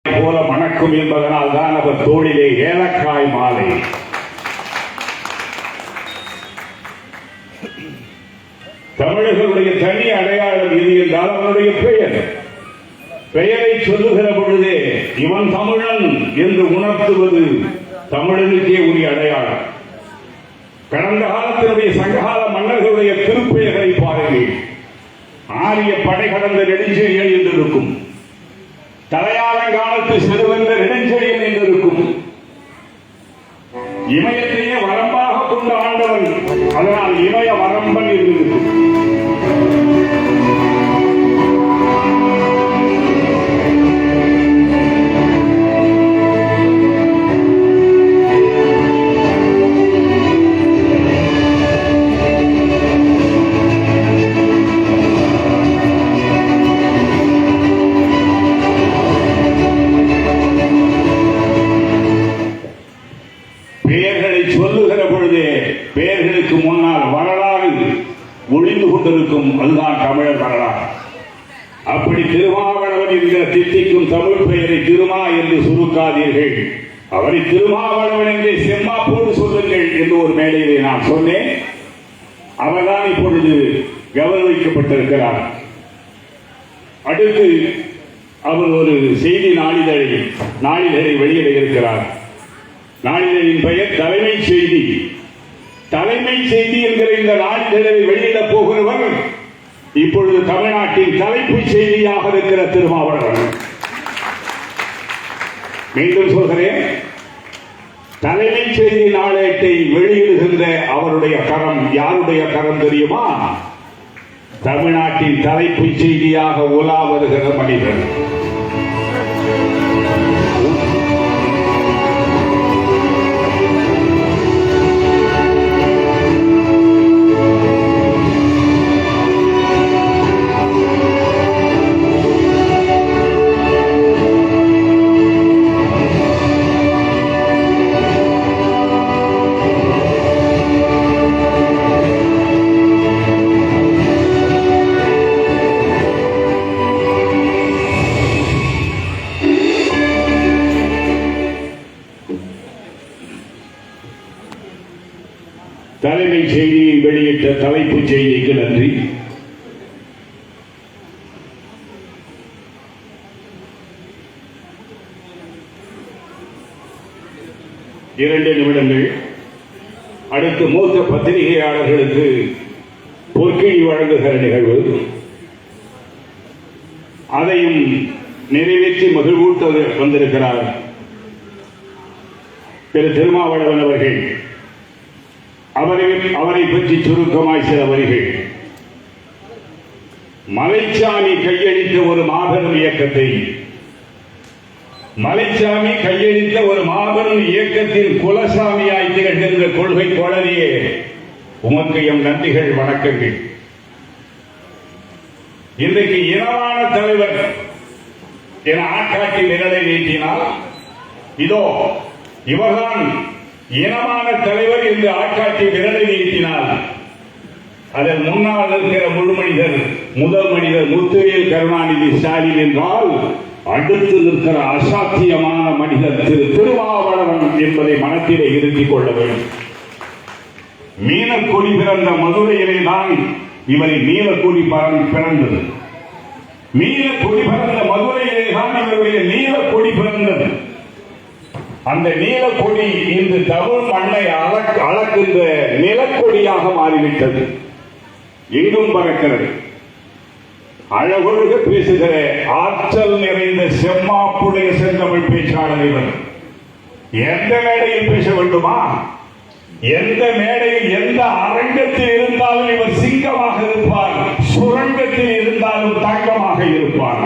போல மணக்கும் என்பதனால் தான் அவர் தோளிலே ஏலக்காய் மாலை. தமிழர்களுடைய தனி அடையாளம் இது என்றால் அவனுடைய பெயர். பெயரை சொல்லுகிற பொழுதே இவன் தமிழன் என்று உணர்த்துவது தமிழனுக்கே உரிய அடையாளம். கடந்த காலத்தினுடைய சங்ககால மன்னர்களுடைய திருப்பெயர்களை பாருங்கள். ஆரிய படை கடந்த நெடுஞ்செழியன் என்றிருக்கும், தலையாலங்காலத்து செருவென்ற நெடுஞ்செழியன் என்றிருக்கும். இமயத்தையே வரம்பாக கொண்ட ஆண்டவன், அதனால் இமய வரம்பன் இருந்திருக்கும். பெயர்களை சொல்லுகிற பொழுதே பெயர்களுக்கு முன்னால் வரலாறு ஒளிந்து கொண்டிருக்கும். அதுதான் தமிழர் வரலாறு. அப்படி திருமாவளவன் என்கிற தித்திக்கும் தமிழ் பெயரை திருமா என்று சுருக்காதீர்கள், அவரை திருமாவளவன் என்றே செம்மாப்போடு சொல்லுங்கள் என்று ஒரு மேடையிலே நான் சொன்னேன். அவர்தான் இப்பொழுது கௌரவிக்கப்பட்டிருக்கிறார். அடுத்து அவர் ஒரு செய்தி நாளிதழை வெளியிட இருக்கிறார். நாளிதழின் பெயர் தலைமை செய்தி. தலைமை செய்தி என்கிற இந்த நாளிதழை வெளியிடப் போகிறவர் இப்பொழுது தமிழ்நாட்டின் தலைப்பு செய்தியாக இருக்கிற திருமாவளவன். மீண்டும் சொல்கிறேன், தலைமை செய்தி நாளேட்டை வெளியிடுகின்ற அவருடைய கரம் யாருடைய கரம் தெரியுமா? தமிழ்நாட்டின் தலைப்பு செய்தியாக உலா வருகிற மனிதன். தலைமை செய்தியை வெளியிட்ட தலைப்பு செய்திக்கு நன்றி. இரண்டு நிமிடங்கள். அடுத்து மூத்த பத்திரிகையாளர்களுக்கு பொற்கிழி வழங்குகிற நிகழ்வு. அதையும் நிறைவேற்றி மகிழ்வூட்ட வந்திருக்கிறார் திரு திருமாவளவன் அவர்கள். அவரை பற்றி சுருக்கமாய் சில வரிகள். மலைச்சாமி கையெழுத்த ஒரு மாபெரும் இயக்கத்தை, மலைச்சாமி கையெழுத்த ஒரு மாபெரும் இயக்கத்தில் குலசாமியாய் திகழ்கின்ற கொள்கை தோழரியே, உமக்கு எம் நன்றிகள், வணக்கங்கள். இன்றைக்கு இனமான தலைவர் என ஆட்காட்டி விரலை நீட்டினால், இதோ இவர்தான் இனமான தலைவர் என்று ஆட்காட்டி விரலை நீட்டினார். அதன் முன்னால் இருக்கிற முதல் மனிதர் முத்துவேல் கருணாநிதி ஸ்டாலின் என்றால், அடுத்து நிற்கிற அசாத்தியமான மனிதர் திரு திருமாவளவன் என்பதை மனத்திலே இருத்திக் கொள்ள வேண்டும். மீனக்கொடி பிறந்த மதுரையிலே தான் இவரை நீலக்கொடி பிறந்தது. மீனக்கொடி பிறந்த மதுரையிலே தான் இவருடைய நீலக்கொடி பிறந்தது. அந்த நீலக்கொடி இன்று தமிழ் மண்ணை அளக்கின்ற நிலக்கொடியாக மாறிவிட்டது. எங்கும் பறக்கிறது. அழகொழுக பேசுகிற ஆற்றல் நிறைந்த செம்மாப்புடைய செந்தமிழ் பேச்சாளர் இவர். எந்த மேடையில் பேச வேண்டுமா, எந்த மேடையில் எந்த அரங்கத்தில் இருந்தாலும் இவர் சிங்கமாக இருப்பார், சுரங்கத்தில் இருந்தாலும் தங்கமாக இருப்பார்.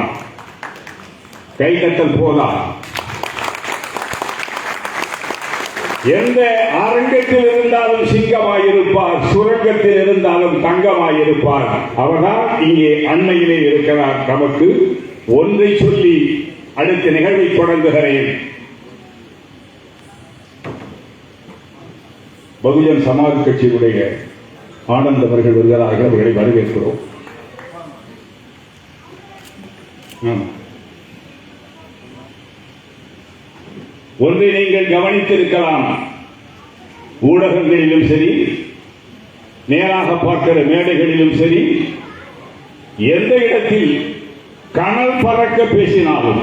கைகட்டல் போதா. எந்த அரங்கத்தில் இருந்தாலும் சிங்கமாயிருப்பார், சுரங்கத்தில் இருந்தாலும் தங்கமாயிருப்பார். அவர்தான் இங்கே அண்மையிலே இருக்கிறார். நமக்கு ஒன்றை சொல்லி அடுத்த நிகழ்வை தொடங்குகிறேன். பகுஜன் சமாஜ் கட்சியினுடைய ஆனந்த் அவர்கள் வருகிறார்கள். அவர்களை வரவேற்கிறோம். ஒன்றை நீங்கள் கவனித்திருக்கலாம், ஊடகங்களிலும் சரி, நேராக பார்க்கிற மேடைகளிலும் சரி, எந்த இடத்தில் கனல் பறக்க பேசினாலும்,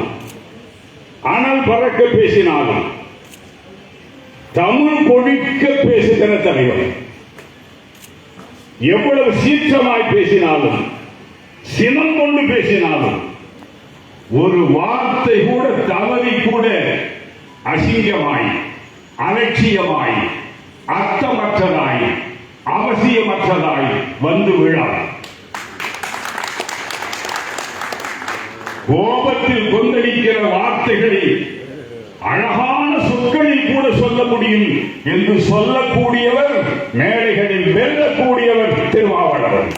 அனல் பறக்க பேசினாலும், தமிழ் கொழிக்க பேசுகிற தலைவர், எவ்வளவு சீற்றமாய் பேசினாலும், சினம் கொண்டு பேசினாலும், ஒரு வார்த்தை கூட தவறி கூட அசிங்கமாய், அலட்சியமாய், அர்த்தமற்றதாய், அவசியமற்றதாய் வந்து விழார். கோபத்தில் கொந்தளிக்கிற வார்த்தைகளை அழகான சொற்களில் கூட சொல்ல முடியும் என்று சொல்லக்கூடியவர், மேடைகளில் வெல்லக்கூடியவர் திருமாவளவன்.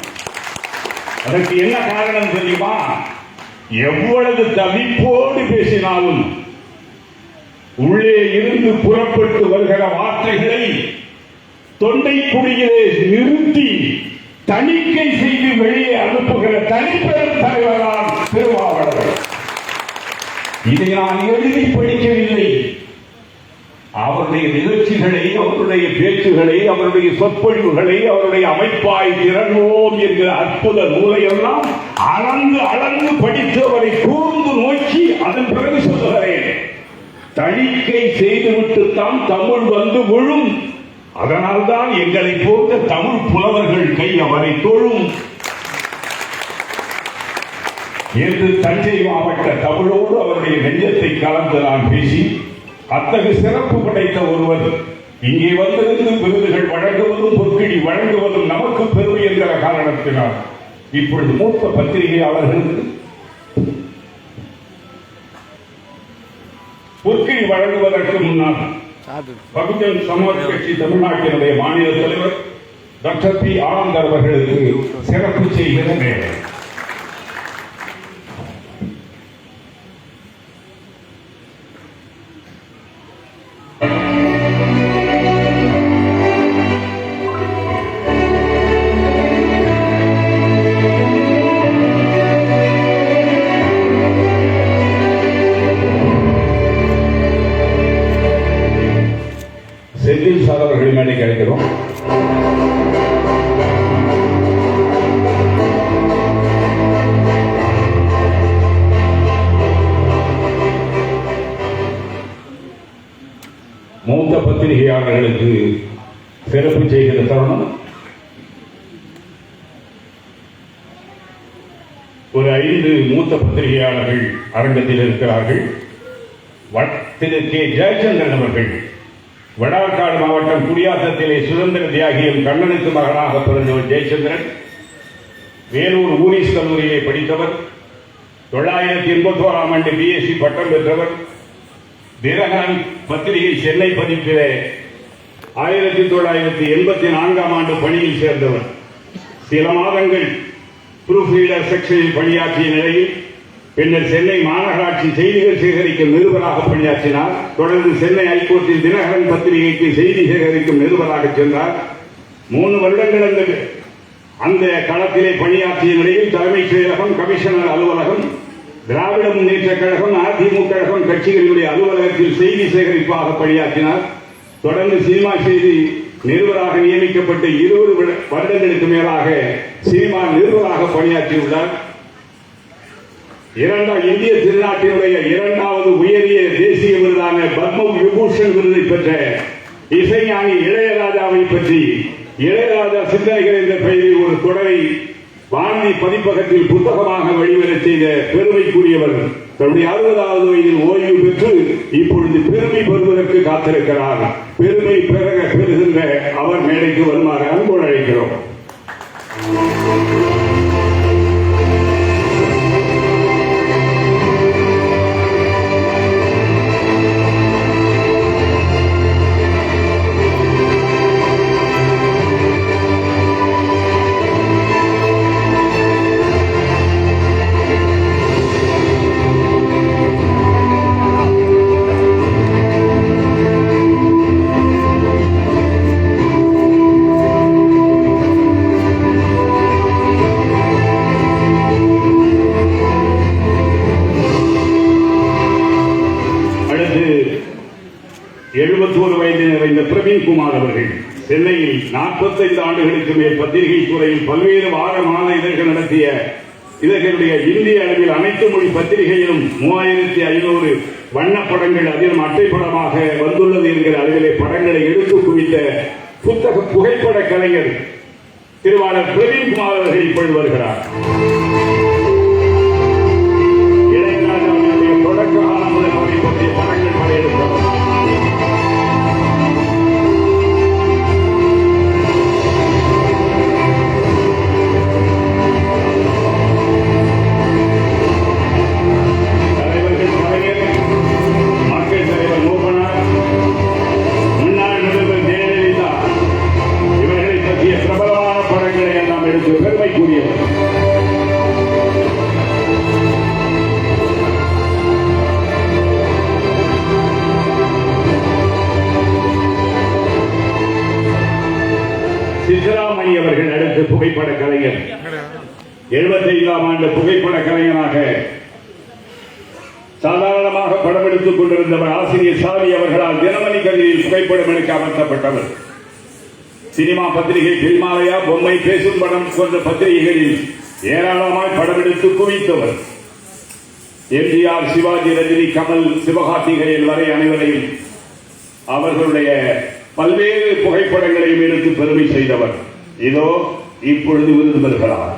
அதற்கு என்ன காரணம் தெரியுமா? எவ்வளவு தவிப்போடு பேசினாலும் உள்ளே இருந்து புறப்பட்டு வருகிற வார்த்தைகளை தொண்டை குடியிலே நிறுத்தி தணிக்கை செய்து வெளியே அனுப்புகிற தனிப்பெரும் தலைவரால் திருமாவளவன். இதை நான் எழுதி படிக்கவில்லை. அவருடைய நிகழ்ச்சிகளை, அவருடைய பேச்சுகளை, அவருடைய சொற்பொழிவுகளை, அவருடைய அமைப்பாய் திறனோம் என்கிற அற்புத நூலை எல்லாம் அளந்து அளந்து படித்து அவரை கூர்ந்து நோக்கி அதன் பிறகு சொல்லுகிறேன். தணிக்கை செய்துவிட்டுத்தான் தமிழ் வந்து விழும். அதனால்தான் எங்களை போன்ற தமிழ் புலவர்கள் கை அவரை தொழும் என்று தஞ்சை மாவட்ட தமிழோடு அவருடைய நெஞ்சத்தை கலந்து நான் பேசி, அத்தகு சிறப்பு படைத்த ஒருவர் இங்கே வந்திருந்து விருதுகள் வழங்குவதும் பொற்கிழி வழங்குவதும் நமக்கு பெருமை என்கிற காரணத்தினால் இப்பொழுது மூத்த பத்திரிகையாளர்களுக்கு பொற்கிழி வழங்குவதற்கு முன்னால் பகுஜன் சமாஜ் கட்சி தமிழ்நாட்டினுடைய மாநில தலைவர் டாக்டர் பி ஆனந்தர் அவர்களுக்கு சிறப்பு செய்கிற மேலே செந்தில் சார் அவர்கள் மேலே கிடைக்கிறோம். மூத்த பத்திரிகையாளர்களுக்கு சிறப்பு செய்கிற தருணம். ஒரு 5 மூத்த பத்திரிகையாளர்கள் அரங்கத்தில் இருக்கிறார்கள். திரு கே ஜெயச்சந்திரன் அவர்கள் வடார்காடு மாவட்டம் குடியாத்தத்திலே சுதந்திர தியாகியும் கண்ணனுக்கு மகனாக பிறந்தவர் ஜெயச்சந்திரன். வேலூர் ஊரிஸ் கல்லூரியிலே படித்தவர். 981ஆம் ஆண்டு பிஎஸ்சி பட்டம் பெற்றவர். தினகரன் பத்திரிகை சென்னை பதிப்பிலே 1984ஆம் ஆண்டு பணியில் சேர்ந்தவர். சில மாதங்கள் ப்ரூஃப் ரீடர் செக்ஷனில் பணியாற்றிய நிலையில் பின்னர் சென்னை மாநகராட்சி செய்திகள் சேகரிக்கும் நிருபராக பணியாற்றினார். தொடர்ந்து சென்னை ஹைகோர்ட்டில் தினகரன் பத்திரிகைக்கு செய்தி சேகரிக்கும் நிருபராக சென்றார். 3 வருடங்கள் அந்த களத்திலே பணியாற்றிய நிலையில் தலைமைச் செயலகம், கமிஷனர் அலுவலகம், திராவிட முன்னேற்ற கழகம், அதிமுக கழகம் கட்சிகளுடைய அலுவலகத்தில் செய்தி சேகரிப்பாக பணியாற்றினார். தொடர்ந்து சினிமா செய்தி நிருபராக நியமிக்கப்பட்டு 20 வருடங்களுக்கு மேலாக சினிமா நிருபராக பணியாற்றியுள்ளார். இந்திய திருநாட்டினுடைய 2வது உயரிய தேசிய விருதான பத்ம விபூஷன் விருதை பெற்ற இசைஞானி இளையராஜாவை பற்றி இளையராஜா சிந்தனைகள் என்ற பெயரில் ஒரு தொடரை வாந்தி பதிப்பகத்தில் புத்தகமாக வெளிவரச் செய்த பெருமைக்குரியவர். தன்னுடைய 60வது வயதில் ஓய்வு பெற்று இப்பொழுது பெருமை பெறுவதற்கு காத்திருக்கிறார். பெருமை பெறுகின்ற அவர் மேடைக்கு வருமாறு அன்போடு அழைக்கிறோம். 71 வயது நிறைந்த பிரவீன்குமார் அவர்கள் சென்னையில் 45 ஆண்டுகளுக்கு மேல் பத்திரிகை துறையில் பல்வேறு வார மாத இதழ்கள் நடத்திய இதர்களுடைய இந்திய அளவில் அனைத்து மொழி பத்திரிகையிலும் 3500 வண்ணப்படங்கள் அதிலும் அட்டைப்படமாக வந்துள்ளது என்கிற அளவிலே படங்களை எடுத்து குவித்த புத்தக புகைப்பட கலைஞர் திருவாளர் பிரவீன்குமார் அவர்கள் இப்பொழுது வருகிறார். இளையராஜாவுடைய தொடக்க காலம் முதல் பற்றிய படங்கள் பல எடுத்தவர். சித்தராமணி அவர்கள் அடுத்த புகைப்பட கலைஞர் 75ஆம் ஆண்டு புகைப்பட கலைஞராக சாதாரணமாக படம் எடுத்துக் கொண்டிருந்தவர் ஆசிரியர் சாவி அவர்களால் தினமணி கதிரில் புகைப்படம் எடுக்க அமர்த்தப்பட்டவர். சினிமா பத்திரிகை பில்மாலயா பொம்மை பேசும் படம் போன்ற பத்திரிகைகளில் ஏராளமாய் படம் எடுத்து குவித்தவர். எம்ஜிஆர், சிவாஜி, ரஜினி, கமல், சிவகார்த்திகேயன் வரை அனைவரையும் அவர்களுடைய பல்வேறு புகைப்படங்களையும் எடுத்து பெருமை செய்தவர். இதோ இப்பொழுது விருது பெறுகிறார்.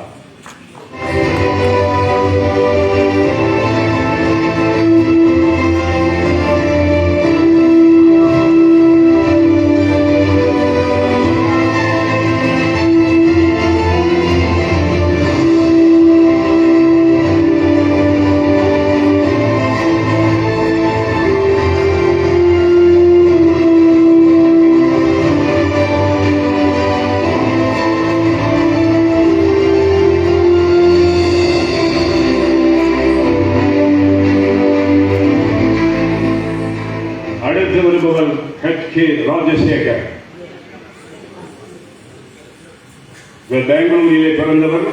அடுத்து வருபவர் கே ராஜசேகர். பெங்களூரிலே பிறந்தவர்.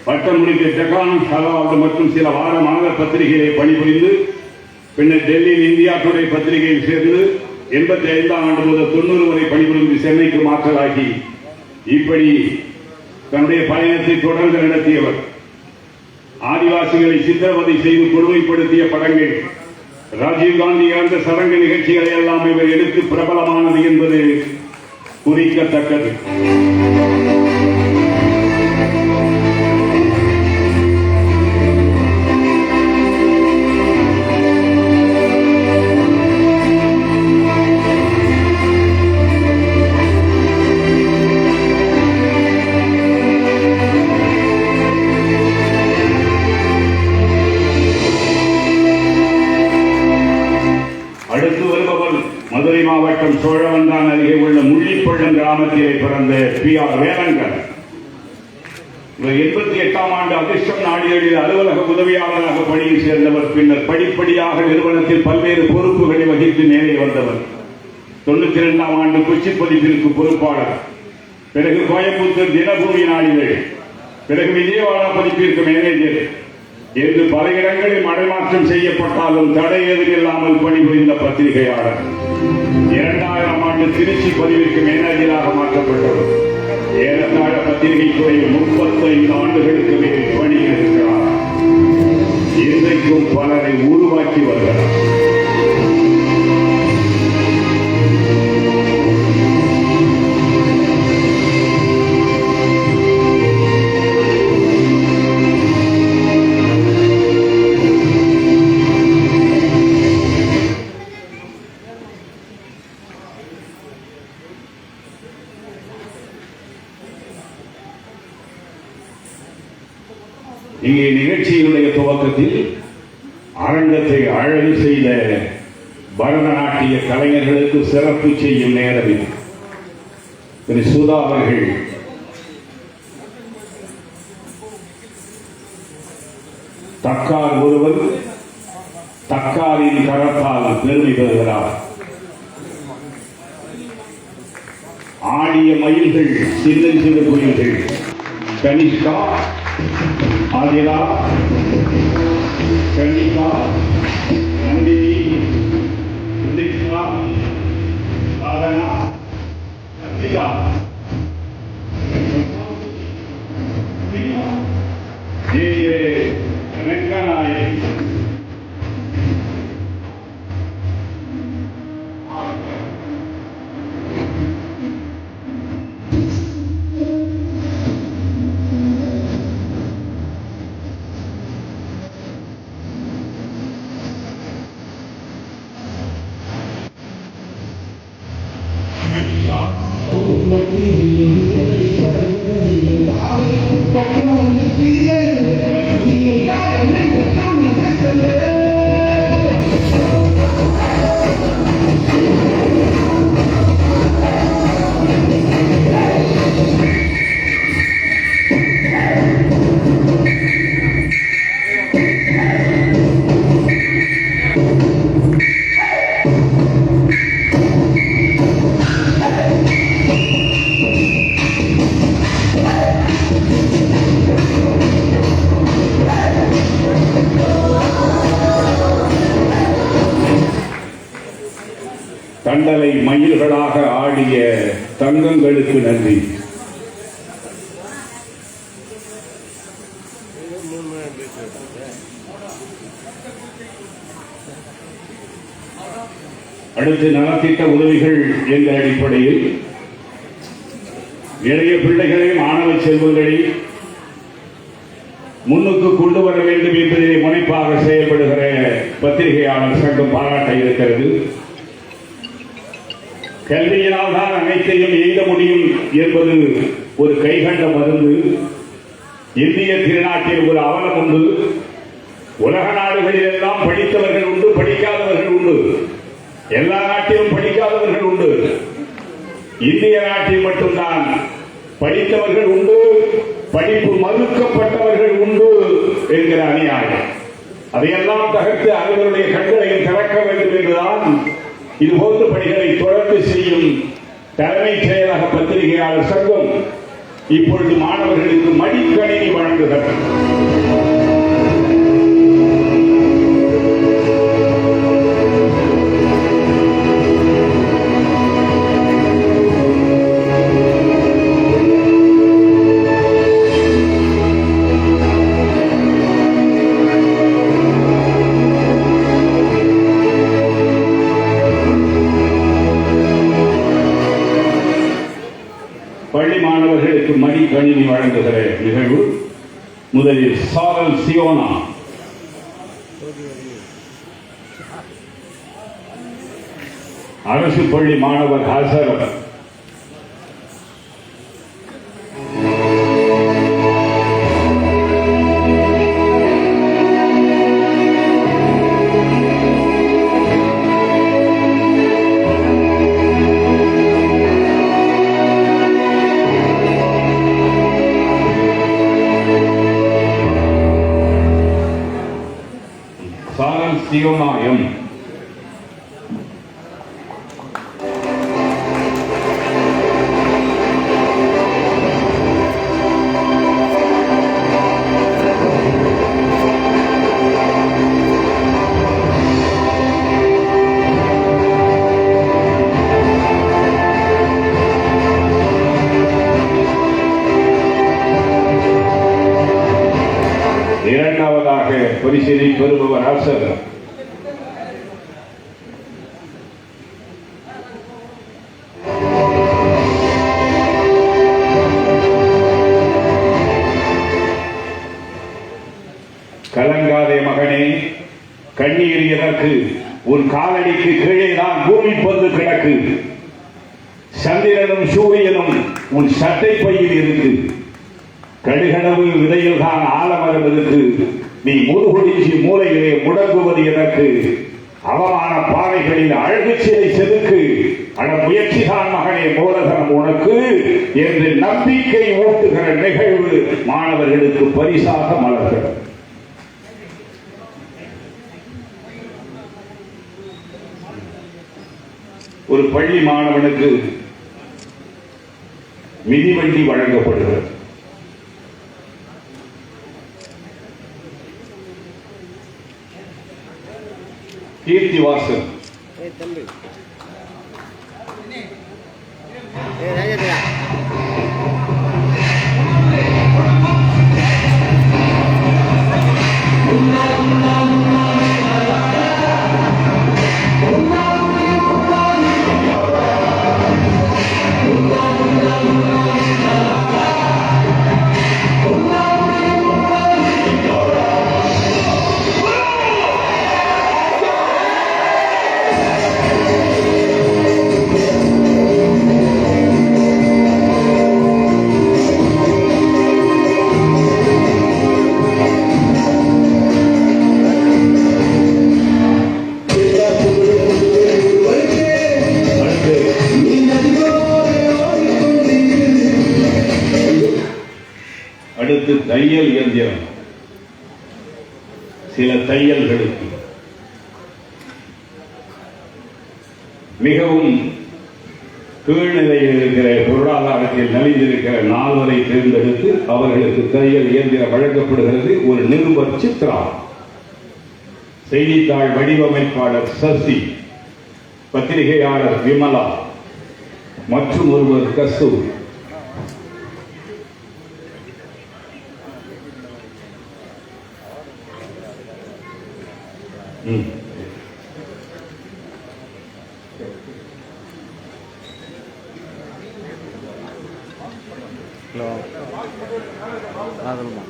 பட்டம் முடித்த டெக்கான் ஹெரால்டு மற்றும் சில வார மாத பத்திரிகைகளை பணிபுரிந்து பின்னர் டெல்லியில் இந்தியா டுடே பத்திரிகையில் சேர்ந்து 85ஆம் ஆண்டு முதல் 90 வரை பணிபுரிந்து சென்னைக்கு மாற்றலாகி இப்படி தன்னுடைய பயணத்தை தொடர்ந்து நடத்தியவர். ஆதிவாசிகளை சித்திரவதை செய்து கொடுமைப்படுத்திய படங்கள், ராஜீவ்காந்தி இறந்த சடங்கு நிகழ்ச்சிகளை எல்லாம் இவர் எடுத்து பிரபலமானது என்பது குறிக்கத்தக்கது. அடுத்து வருபவர் மதுரை மாவட்டம் சோழவந்தான் அருகே உள்ள முள்ளிப்பள்ளம் கிராமத்திலே பிறந்த பி.ஆர். வேலங்கர். இவர் 88ஆம் ஆண்டு அதிர்ஷ்டம் நாளிதழில் அலுவலக உதவியாளராக பணியில் சேர்ந்தவர். பின்னர் படிப்படியாக நிறுவனத்தில் பல்வேறு பொறுப்புகளை வகித்து மேலே வந்தவர். 92ஆம் ஆண்டு கொச்சி பதிப்பிற்கு பொறுப்பாளர், பிறகு கோயம்புத்தூர் தினபூமி நாளிதழ், பிறகு விஜயவாடா பதிப்பிற்கு மேனேஜர் என்று பல இடங்களில் மடைமாற்றம் செய்யப்பட்டாலும் தடை எதிரில்லாமல் பணிபுரிந்த பத்திரிகையாளர். 2000ஆம் ஆண்டு திருச்சி பதிவிற்கு மேனேஜராக மாற்றப்பட்டவர். ஏறத்தாழ பத்திரிகை துறையில் 35 ஆண்டுகளுக்கு மேல் பணியிருக்கிறார். இன்றைக்கும் பலரை உருவாக்கி வருகிறார். இங்கே நிகழ்ச்சியினுடைய துவக்கத்தில் அரங்கத்தை அழகு செய்த பரதநாட்டிய கலைஞர்களுக்கு சிறப்பு செய்யும் நேரம் திரு சுதா அவர்கள் தக்கார் ஒருவர் தக்காரின் கரத்தால் பெருமை பெறுகிறார். ஆடிய மயில்கள், சின்ன சிறு குயில்கள் கனிஷ்கா, ஆதிரா, கனிகா, நந்தினி, தண்டலை மயில்களாக ஆடிய தங்கங்களுக்கு நன்றி. அடுத்து நலத்திட்ட உதவிகள் என்ற அடிப்படையில் இளைய பிள்ளைகளை மாணவ செல்வங்களை முன்னுக்கு கொண்டு வர வேண்டும் என்பதை முனைப்பாக செயல்படுகிற பத்திரிகையாளர் சங்கம் பாராட்ட இருக்கிறது. கல்வியினால் தான் அனைத்தையும் எய்த முடியும் என்பது ஒரு கைகண்ட மருந்து. இந்திய திருநாட்டில் ஒரு அவலம் உண்டு. உலக நாடுகளில் எல்லாம் படித்தவர்கள் உண்டு, படிக்காதவர்கள் உண்டு. எல்லா நாட்டிலும் படிக்காதவர்கள் உண்டு. இந்திய நாட்டில் மட்டும்தான் படித்தவர்கள் உண்டு, படிப்பு மறுக்கப்பட்டவர்கள் உண்டு என்கிற அநியாயம். அதையெல்லாம் தகர்த்து அவர்களுடைய கண்களையும் திறக்க வேண்டும் என்றுதான் இதுபோன்ற பணிகளை தொடர்ந்து செய்யும் தலைமைச் செயலக பத்திரிகையாளர் சங்கம் இப்பொழுது மாணவர்களுக்கு மடிக்கணினி வழங்குகிறது. பள்ளி மாணவர்களுக்கு மடிக்கணினி வழங்குகிற நிகழ்வு முதலில் சாரல் சியோனா அரசு பள்ளி மாணவர் ஹசர் சியோனாயம் இரண்டாவதாக பரிசினை பெறுபவர் அரசர் கலங்காதே மகனே, கண்ணீர் எதற்கு? உன் காலடிக்கு கீழே தான் பூமி பந்து கிடக்கு. சந்திரனும் சூரியனும் உன் சட்டை பையில் இருக்கு. கடுகளவு விதையில் தான் ஆலமரம் இருக்கு. நீ முதுகுடிச்சி மூலையிலே முடங்குவது எனக்கு. அவமான பாறைகளில் அழகு சிலை செதுக்கு. அட முயற்சிதான் மகனே மூலதனம் உனக்கு என்று நம்பிக்கை ஊட்டுகிற நிகழ்வு மாணவர்களுக்கு பரிசாக மலர்கிறது. ஒரு பள்ளி மாணவனுக்கு மிதிவண்டி வழங்கப்படுகிறது. கீர்த்திவாசன் தையல் இயந்திரம் சில தையல்களுக்கு மிகவும் கீழ்நிலையில் இருக்கிற பொருளாதாரத்தில் நலிந்திருக்கிற நால்வரை தேர்ந்தெடுத்து அவர்களுக்கு தையல் இயந்திரம் வழங்கப்படுகிறது. ஒரு நிருபர் சித்ரா, செய்தித்தாள் வடிவமைப்பாளர் சசி, பத்திரிகையாளர் விமலா மற்றும் ஒருவர் கஸ்தூர். ஹலோ சொல்லுமா.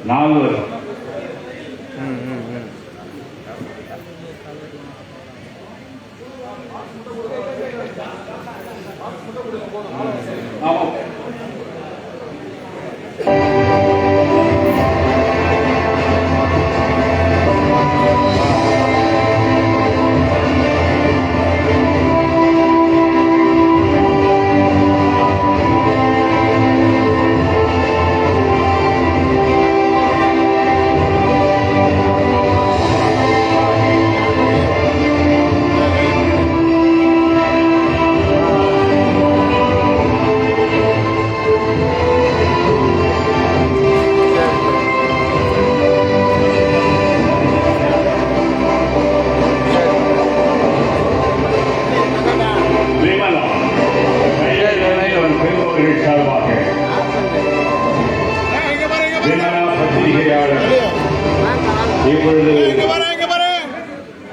நால்வர்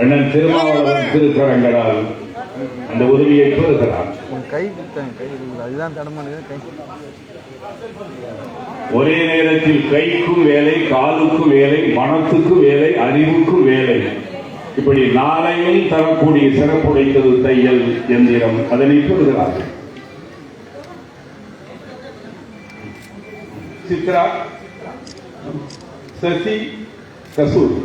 அண்ணன் திருமாவளவன் திருக்கரங்களால் அந்த உதவியை பெறுகிறார். அதுதான் தடமானது. ஒரே நேரத்தில் கைக்கும் வேலை, காலுக்கும் வேலை, மனத்துக்கும் வேலை, அறிவுக்கும் வேலை, இப்படி நாளையும் தரக்கூடிய சிறப்புடைத்தது தையல் எந்திரம். அதனை பெறுகிறார். சித்ரா, சசி, கசூர்.